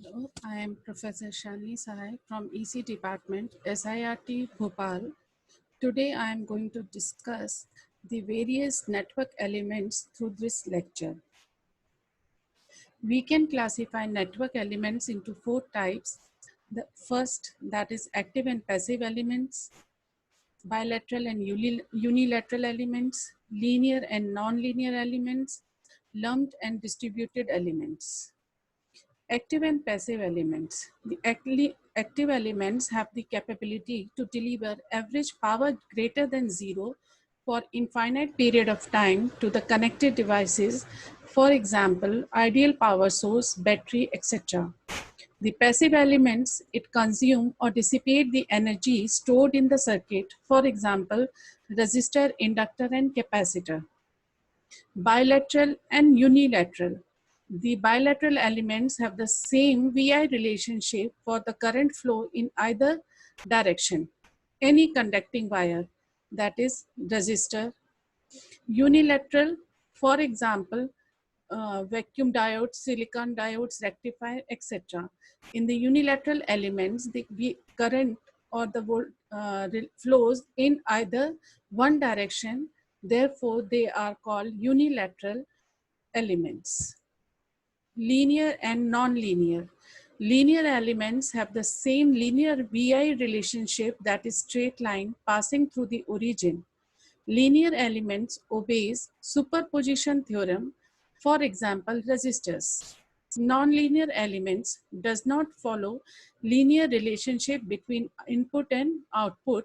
Hello, I am Professor Shalini Sarai from EC Department, SIRT Bhopal. Today I am going to discuss the various network elements through this lecture. We can classify network elements into four types. The first, that is active and passive elements, bilateral and unilateral elements, linear and non-linear elements, lumped and distributed elements. Active and passive elements. The active elements have the capability to deliver average power greater than zero for infinite period of time to the connected devices, for example, ideal power source, battery, etc. The passive elements, it consume or dissipate the energy stored in the circuit, for example, resistor, inductor, and capacitor. Bilateral and unilateral. The bilateral elements have the same VI relationship for the current flow in either direction. Any conducting wire, that is resistor. Unilateral, for example, vacuum diodes, silicon diodes, rectifier, etc. In the unilateral elements, the current or the flows in either one direction. Therefore, they are called unilateral elements. Linear and non-linear. Linear elements have the same linear VI relationship, that is straight line passing through the origin. Linear elements obeys superposition theorem, for example, resistors. Nonlinear elements does not follow linear relationship between input and output,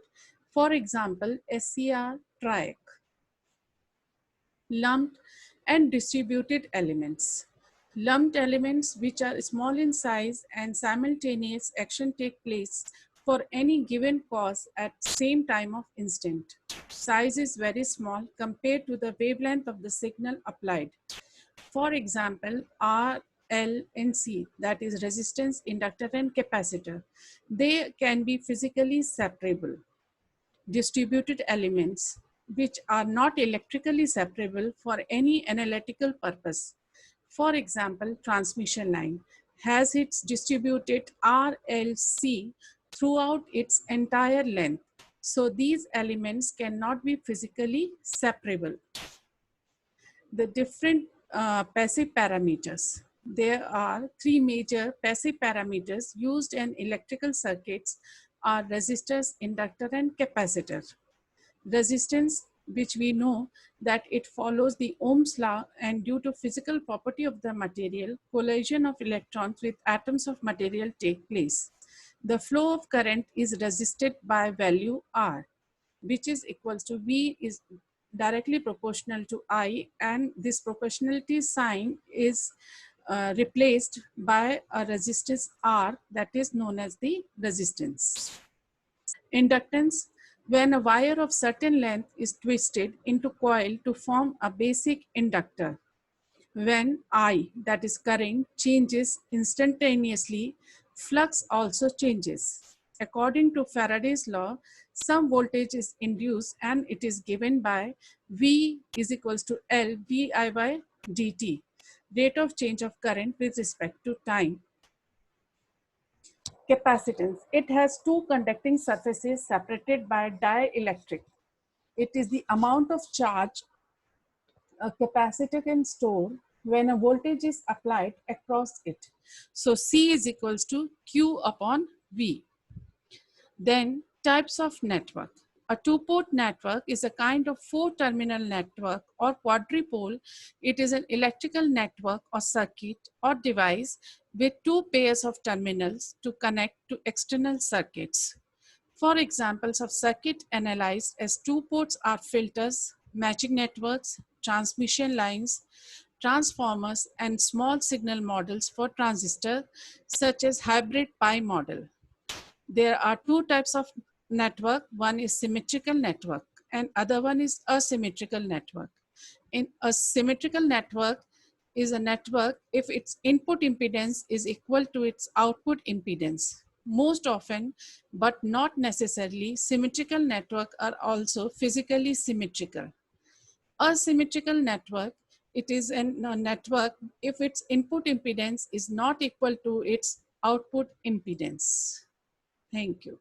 for example, SCR triac. Lumped and distributed elements. Lumped elements, which are small in size and simultaneous action take place for any given cause at same time of instant. Size is very small compared to the wavelength of the signal applied. For example, R, L, and C, that is resistance, inductor, and capacitor. They can be physically separable. Distributed elements, which are not electrically separable for any analytical purpose. For example, transmission line has its distributed RLC throughout its entire length. So these elements cannot be physically separable. The different passive parameters. There are three major passive parameters used in electrical circuits are resistors, inductor, and capacitor. Resistance, which we know that it follows the Ohm's law, and due to physical property of the material, collision of electrons with atoms of material take place. The flow of current is resisted by value R, which is equals to V is directly proportional to I, and this proportionality sign is replaced by a resistance R, that is known as the resistance. Inductance, when a wire of certain length is twisted into coil to form a basic inductor. When I, that is current, changes instantaneously, flux also changes. According to Faraday's law, some voltage is induced and it is given by V is equals to L di by dt, rate of change of current with respect to time. Capacitance. It has two conducting surfaces separated by dielectric. It is the amount of charge a capacitor can store when a voltage is applied across it. So C is equals to Q upon V. Then types of network. A two-port network is a kind of four-terminal network or quadrupole. It is an electrical network or circuit or device with two pairs of terminals to connect to external circuits. For examples of circuit analyzed as two ports are filters, matching networks, transmission lines, transformers, and small signal models for transistor, such as hybrid pi model. There are two types of network. One is symmetrical network and other one is asymmetrical network. In a symmetrical network is a network if its input impedance is equal to its output impedance. Most often, but not necessarily, symmetrical networks are also physically symmetrical. A symmetrical network, it is a network if its input impedance is not equal to its output impedance. Thank you.